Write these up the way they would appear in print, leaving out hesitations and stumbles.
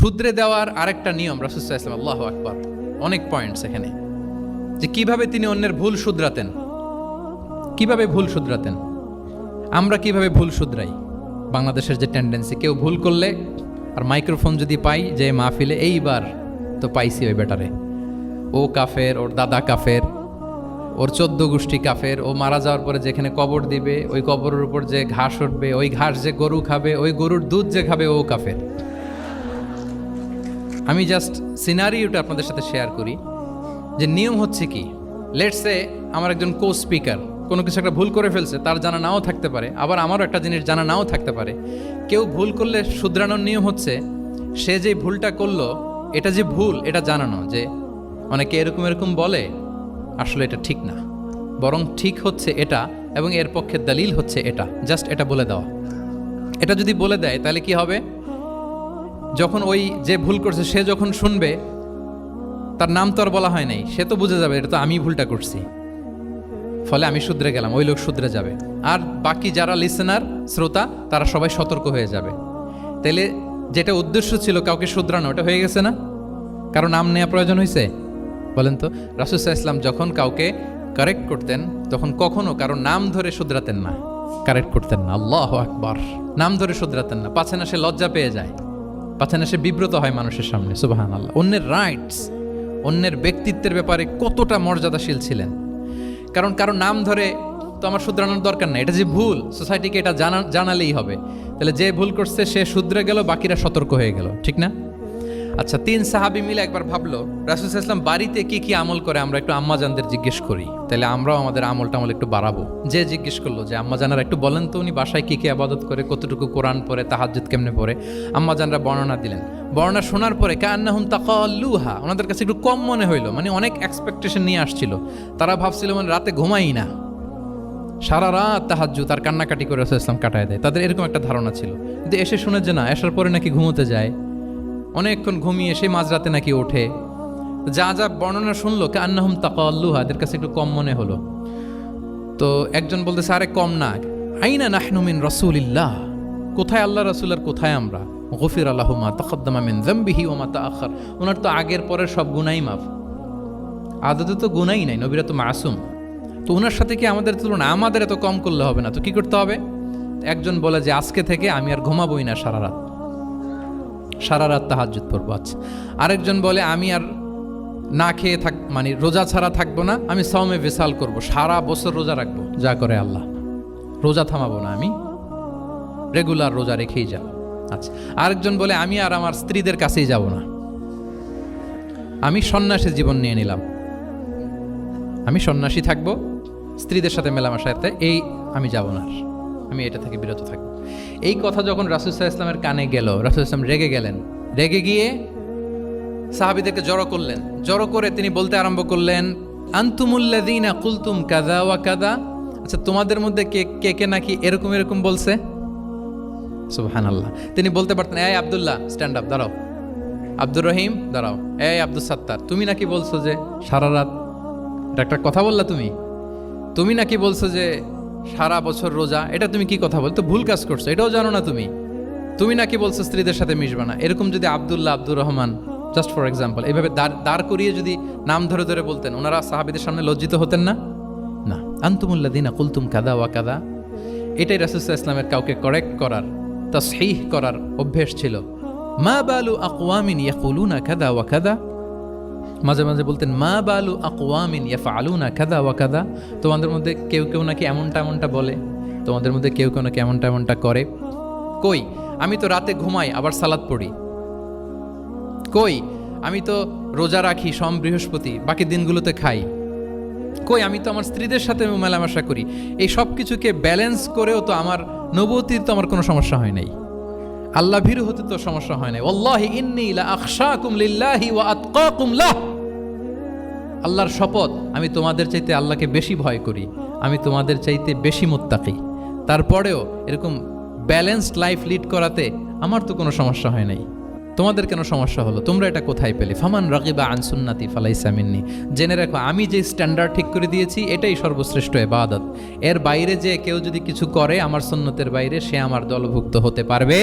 শুধরে দেওয়ার আরেকটা নিয়ম রাসূল সাল্লাল্লাহু আলাইহি ওয়াসাল্লাম, আল্লাহু আকবার, অনেক পয়েন্টস এখানে, যে কিভাবে তিনি অন্যের ভুল শুধরাতেন, কিভাবে ভুল শুধরাতেন। আমরা কিভাবে ভুল শুধরাই? বাংলাদেশের যে টেন্ডেন্সি, কেউ ভুল করলে আর মাইক্রোফোন যদি পাই যে মাহফিলে, এইবার তো পাইছি ওই বেটারে, ও কাফের, ওর দাদা কাফের, ওর 14 গোষ্ঠী কাফের, ও মারা যাওয়ার পরে যেখানে কবর দিবে ওই কবরের উপর যে ঘাস উঠবে, ওই ঘাস যে গরু খাবে, ওই গরুর দুধ যে খাবে ও কাফের। আমি জাস্ট সিনারিওটা আপনাদের সাথে শেয়ার করি যে নিয়ম হচ্ছে কি। লেটস সে আমার একজন কো স্পিকার কোনো কিছু একটা ভুল করে ফেলছে, তার জানা নাও থাকতে পারে, আবার আমারও একটা জিনিস জানা নাও থাকতে পারে। কেউ ভুল করলে শুধরানোর নিয়ম হচ্ছে সে যে ভুলটা করলো এটা যে ভুল এটা জানানো, যে অনেকে এরকম এরকম বলে, আসলে এটা ঠিক না, বরং ঠিক হচ্ছে এটা এবং এর পক্ষে দলিল হচ্ছে এটা, জাস্ট এটা বলে দেওয়া। এটা যদি বলে দেয় তাহলে কি হবে, যখন ওই যে ভুল করছে সে যখন শুনবে, তার নাম তো আর বলা হয় নাই, সে তো বুঝে যাবে এটা তো আমি ভুলটা করছি, ফলে আমি শুধরে গেলাম, ওই লোক শুধরে যাবে, আর বাকি যারা লিসেনার শ্রোতা তারা সবাই সতর্ক হয়ে যাবে। তাইলে যেটা উদ্দেশ্য ছিল কাউকে শুধরানো, ওটা হয়ে গেছে না? কারো নাম নেওয়া প্রয়োজন হয়েছে? বলেন তো। রাসূল সাল্লাল্লাহু আলাইহি ওয়াসাল্লাম যখন কাউকে কারেক্ট করতেন তখন কখনো কারো নাম ধরে শুধরাতেন না, কারেক্ট করতেন না। আল্লাহু আকবার। নাম ধরে শুধরাতেন না, পাছে না সে লজ্জা পেয়ে যায়, পাছে না সে বিব্রত হয় মানুষের সামনে। সুবহানাল্লাহ। অন্যের রাইটস, অন্যের ব্যক্তিত্বের ব্যাপারে কতটা মর্যাদাশীল ছিলেন। কারণ কারো নাম ধরে তো আমার শুধরানোর দরকার নাই, এটা যে ভুল সোসাইটিকে এটা জানালেই হবে। তাহলে যে ভুল করছে সে শুধরে গেল, বাকিরা সতর্ক হয়ে গেল, ঠিক না? আচ্ছা, 3 সাহাবী মিলে একবার ভাবলো রাসূল সাল্লাল্লাহু আলাইহি ওয়াসাল্লাম বাড়িতে কি কি আমল করে, আমরা একটু আম্মাজানদের জিজ্ঞেস করি, তাহলে আমরাও আমাদের আমল টামল একটু বাড়াবো। যে জিজ্ঞেস করলো যে আম্মাজানারা একটু বলেন তো উনি বাসায় কি কি ইবাদত করে, কতটুকু কোরআন পড়ে, তাহাজ্জুদ কেমনে পড়ে। আম্মাজানরা বর্ণনা দিলেন। বর্ণনা শোনার পরে কান্নাহুম তাকাল্লুহা, ওনাদের কাছে একটু কম মনে হইলো, মানে অনেক এক্সপেকটেশন নিয়ে আসছিল। তারা ভাবছিল মানে রাতে ঘুমাই না, সারা রাত তাহাজ্জুদ আর কান্নাকাটি করে রাসূল সাল্লাল্লাহু আলাইহি ওয়াসাল্লাম কাটায় দেয়, তাদের এরকম একটা ধারণা ছিল। কিন্তু এসে শুনে যে না, আসার পরে নাকি ঘুমোতে যায়, অনেকক্ষণ ঘুমিয়ে সেই মাঝরাতে নাকি ওঠে। যা যা বর্ণনা শুনলো কান্নাহুম তাকাল্লুহা, এদের কাছে একটু কম মনে হলো। তো একজন বলতেছে আরে কম না, আইনা নাহনু মিন রাসূলিল্লাহ, কোথায় আল্লাহ রাসূল আর কোথায় আমরা। গফিরা লাহু মা তাকাদ্দামা মিন যামবিহি ওয়া মা তাআখার, ওনার তো আগের পরের সব গুনাহই মাফ। আদতে তো গুনাহই নাই, নবীরা তো মাসুম। তো ওনার সাথে কি আমাদের তুলনা, আমাদের এত কম করলে হবে না, তো কি করতে হবে? একজন বলে যে আজকে থেকে আমি আর ঘুমাবোই না সারা রাত তাহাজ্জুদ পড়বো। আচ্ছা, আরেকজন বলে আমি আর না খেয়ে মানে রোজা ছাড়া থাকবো না, আমি সাওমে ভিসাল করব, সারা বছর রোজা রাখবো, যা করে আল্লাহ, রোজা থামাবো না, আমি রেগুলার রোজা রেখেই যাব। আচ্ছা, আরেকজন বলে আমি আর আমার স্ত্রীদের কাছেই যাব না, আমি সন্ন্যাসী জীবন নিয়ে নিলাম, আমি সন্ন্যাসী থাকবো, স্ত্রীদের সাথে মেলামেশাতে এই আমি যাব না, আমি এটা থেকে বিরত থাকবো। এই কথা যখন রাসূল সাল্লাল্লাহু আলাইহি ওয়াসাল্লামের কানে গেল, রাসূল সাল্লাল্লাহু আলাইহি ওয়াসাল্লাম রেগে গেলেন। রেগে গিয়ে সাহাবীদেরকে জড়ো করলেন। জড়ো করে তিনি বলতে আরম্ভ করলেন, আনতুমুল্লাযীনা কুলতুম কাযা ওয়া কাযা, আচ্ছা তোমাদের মধ্যে কে কে নাকি এরকম এরকম বলছে। সুবহানাল্লাহ। তিনি বলতে পারতেন এই আব্দুল্লাহ স্ট্যান্ড আপ, দাঁড়াও, আব্দুর রহিম দাঁড়াও, এই আব্দুস সাত্তার তুমি নাকি বলছো যে সারা রাত, এটা একটা কথা বললা তুমি নাকি বলছো যে সারা বছর রোজা, এটা তুমি কি কথা বলতো, ভুল কাজ করছো, এটাও জানো না তুমি নাকি বলছো স্ত্রীদের সাথে মিশবা না। এরকম যদি Abdullah, Abdur Rahman, just for example, এইভাবে দাঁড় করিয়ে যদি নাম ধরে ধরে বলতেন, ওনারা সাহাবীদের সামনে লজ্জিত হতেন না? না। আনতুমুল্লাযীনা কুলতুম কাযা ওয়া কাযা, এটাই রাসূল সাল্লাল্লাহু আলাইহি ওয়াসাল্লামের কাউকে কারেক্ট করার, তাসহিহ করার অভ্যেস ছিল। মা বালু আকওয়ামিন ইয়াকুলুনা কাযা ওয়া কাযা, মাঝে মাঝে বলতেন মা বালু আকওয়ামিন ইয়াফআলুনা কাযা ওয়া কাযা, তোমাদের মধ্যে কেউ কেউ নাকি এমনটা বলে, তোমাদের মধ্যে কেউ কেউ নাকি এমনটা করে। কই আমি তো রাতে ঘুমাই আবার সালাত পড়ি, কই আমি তো রোজা রাখি সোম বৃহস্পতি, বাকি দিনগুলোতে খাই, কই আমি তো আমার স্ত্রীদের সাথে মেলামেশা করি। এই সব কিছুকে ব্যালেন্স করেও তো আমার নবুয়তির তো আমার কোনো সমস্যা হয় নাই, আল্লাহ ভীরু হতে তো সমস্যা হয় নাই। ওয়াল্লাহি ইন্নী লা আখশাকুম লিল্লাহি ওয়া আতকাকুম লাহ, আল্লাহর শপথ আমি তোমাদের চাইতে আল্লাহকে বেশি ভয় করি, আমি তোমাদের চাইতে বেশি মুত্তাকি। তারপরেও এরকম ব্যালেন্সড লাইফ লিড করাতে আমার তো কোনো সমস্যা হয় নাই, তোমাদের কেন সমস্যা হলো, তোমরা এটা কোথায় পেলে? ফামান রাগিবা আন সুন্নতি ফালাইসা মিন্নি, জেনে রাখো আমি যে স্ট্যান্ডার্ড ঠিক করে দিয়েছি এটাই সর্বশ্রেষ্ঠ ইবাদত, এর বাইরে যে কেউ যদি কিছু করে আমার সুন্নতের বাইরে, সে আমার দলভুক্ত হতে পারবে।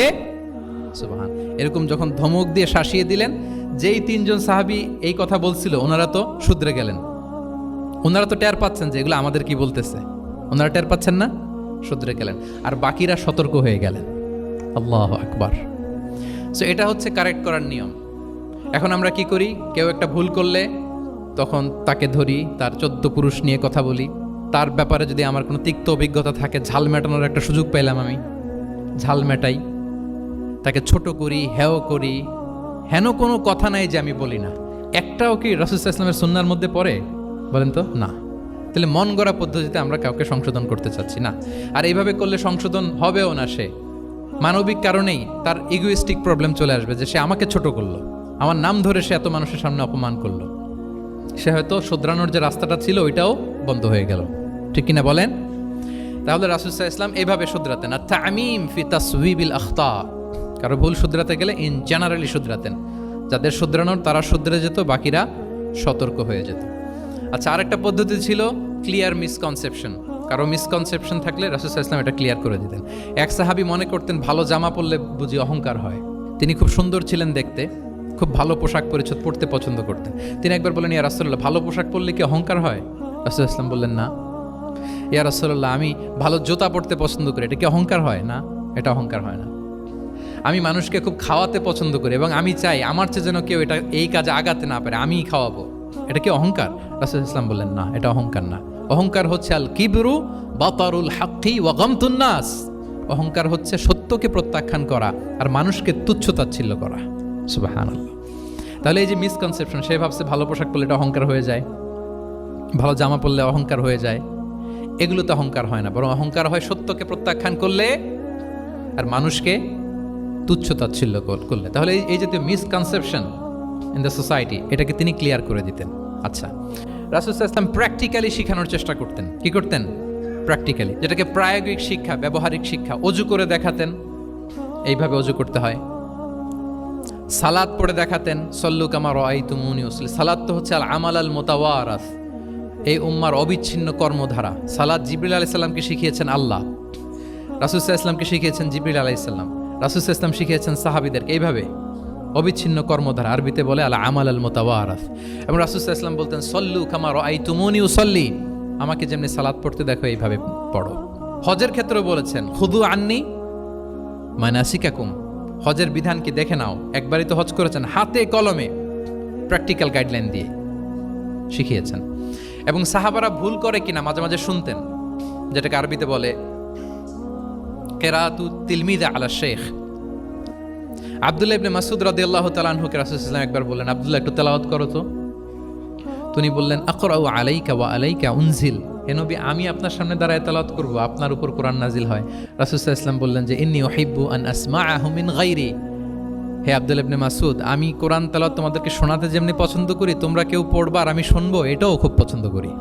সুবহান। এরকম যখন ধমক দিয়ে শাসিয়ে দিলেন, যেই তিনজন সাহাবী এই কথা বলছিল ওনারা তো শুধরে গেলেন। ওনারা তো টের পাচ্ছেন যে এগুলো আমাদের কি বলতেছে, ওনারা টের পাচ্ছেন না, শুধরে গেলেন। আর বাকিরা সতর্ক হয়ে গেলেন। আল্লাহু আকবার। সো এটা হচ্ছে কারেক্ট করার নিয়ম। এখন আমরা কি করি, কেউ একটা ভুল করলে তখন তাকে ধরি, তার 14 পুরুষ নিয়ে কথা বলি, তার ব্যাপারে যদি আমার কোনো তিক্ত অভিজ্ঞতা থাকে, ঝাল মেটানোর একটা সুযোগ পেলাম, আমি ঝাল মেটাই, তাকে ছোট করি, হেয় করি। হেন কোনো কথা নাই যে আমি বলি না। একটাও কি রাসূল সাল্লাল্লাহু আলাইহি ওয়াসাল্লামের সুন্নাহর মধ্যে পড়ে? বলেন তো না। তাহলে মন গড়া পদ্ধতিতে আমরা কাউকে সংশোধন করতে চাচ্ছি না। আর এইভাবে করলে সংশোধন হবেও না। সে মানবিক কারণেই তার ইগোইস্টিক প্রবলেম চলে আসবে যে সে আমাকে ছোট করলো, আমার নাম ধরে সে এত মানুষের সামনে অপমান করলো। সে হয়তো শুধরানোর যে রাস্তাটা ছিল ওইটাও বন্ধ হয়ে গেল। ঠিক কিনা বলেন? তাহলে রাসূল সাল্লাল্লাহু আলাইহি ওয়াসাল্লাম এইভাবে শুধরাতেন। আর তামিম ফি তাসওয়িবিল আখতা, কারো ভুল শুধরাতে গেলে ইন জেনারেলি শুধরাতেন। যাদের শুধরানোর তারা শুধরে যেত, বাকিরা সতর্ক হয়ে যেত। আচ্ছা, আরেকটা পদ্ধতি ছিল ক্লিয়ার মিসকনসেপশন। কারো মিসকনসেপশন থাকলে রাসূল সাল্লাল্লাহু আলাইহি ওয়াসাল্লাম এটা ক্লিয়ার করে দিতেন। এক সাহাবী মনে করতেন ভালো জামা পরলে বুঝি অহংকার হয়। তিনি খুব সুন্দর ছিলেন দেখতে, খুব ভালো পোশাক পরিচ্ছদ পরতে পছন্দ করতেন। তিনি একবার বললেন, ইয়া রাসূলুল্লাহ, ভালো পোশাক পরলে কি অহংকার হয়? রাসূল সাল্লাল্লাহু আলাইহি ওয়াসাল্লাম বললেন, না। ইয়া রাসূলুল্লাহ, আমি ভালো জুতা পরতে পছন্দ করি, এটা কি অহংকার হয়? না, এটা অহংকার হয় না। আমি মানুষকে খুব খাওয়াতে পছন্দ করি এবং আমি চাই আমার চেয়ে যেন কেউ এটা এই কাজে আগাতে না পারে, আমিই খাওয়াবো, এটা কি অহংকার? রাসূল ইসলাম বললেন, না, এটা অহংকার না। অহংকার হচ্ছে আল কিবরু বাতারুল হাক্কি ওয়া গামতুন নাস। অহংকার হচ্ছে সত্যকে প্রত্যাখ্যান করা আর মানুষকে তুচ্ছ-তাচ্ছিল্য করা। সুবহানাল্লাহ। তাহলে এই যে মিসকনসেপশন, সে ভাবছে ভালো পোশাক পরলে এটা অহংকার হয়ে যায়, ভালো জামা পরলে অহংকার হয়ে যায়, এগুলো তো অহংকার হয় না। বরং অহংকার হয় সত্যকে প্রত্যাখ্যান করলে আর মানুষকে তুচ্ছ-তাচ্ছিল্য করলে। তাহলে এই জাতীয় মিসকনসেপশন ইন দ্য সোসাইটি, এটাকে তিনি ক্লিয়ার করে দিতেন। আচ্ছা, রাসূল সাল্লাল্লাহু আলাইহি ওয়াসাল্লাম প্র্যাকটিক্যালি শেখানোর চেষ্টা করতেন। কি করতেন? প্র্যাকটিক্যালি, যেটাকে প্রায়োগিক শিক্ষা, ব্যবহারিক শিক্ষা। অজু করে দেখাতেন, এইভাবে অজু করতে হয়। সালাত পড়ে দেখাতেন, সল্লু কামা রাআইতুমুনি উসাল্লি। সালাত তো হচ্ছে আল আমাল আল মুতাওয়ারাস, এই উম্মার অবিচ্ছিন্ন কর্মধারা। সালাত জিবরিল আলাইহিস সালামকে শিখিয়েছেন আল্লাহ, রাসূল সাল্লাল্লাহু আলাইহি ওয়াসাল্লামকে শিখিয়েছেন জিবরিল আলাইহিস সালাম, রাসূল সাল্লাল্লাহু আলাইহি ওয়াসাল্লাম শিখিয়েছেন সাহাবীদেরকে। এইভাবে অবিচ্ছিন্ন কর্মধারা, আরবিতে বলে আল আমাল আল মুতাওয়ারাস। এবং রাসূল সাল্লাল্লাহু আলাইহি ওয়াসাল্লাম বলতেন, সল্লু কামা রাআইতুমুনি উসাল্লি, আমাকে যেমনি সালাত পড়তে দেখো এইভাবে পড়ো। হজের ক্ষেত্রেও বলেছেন, খুযু আন্নী মানাসিকাকুম, হজের বিধান কি দেখে নাও। একবারই তো হজ করেছেন, হাতে কলমে প্র্যাকটিক্যাল গাইডলাইন দিয়ে শিখিয়েছেন। এবং সাহাবারা ভুল করে কিনা মাঝে মাঝে শুনতেন, যেটাকে আরবিতে বলে কিরাআতু তিলমিজ আলা শাইখ। আব্দুল্লাহ ইবনে মাসউদ রাদিয়াল্লাহু তাআলা আনহুকে রাসূল সাল্লাল্লাহু আলাইহি ওয়াসাল্লাম একবার বললেন, আব্দুল্লাহ একটু তেলাওয়াত করো তো। তিনি বললেন, আকরাউ আলাইকা ওয়া আলাইকা উনজিল, হে নবী, আমি আপনার সামনে দাঁড়ায় তেলাওয়াত করব, আপনার উপর কোরআন নাজিল হয়। রাসূল সাল্লাল্লাহু আলাইহি ওয়াসাল্লাম বললেন যে, ইন্নী উহিব্বু আন আসমাআহু মিন গায়রি, হে আব্দুল্লাহ ইবনে মাসউদ, আমি কোরআন তেলাওয়াত তোমাদেরকে শোনাতে যেমনি পছন্দ করি, তোমরা কেউ পড়বা আর আমি শুনবো, এটাও খুব পছন্দ করি।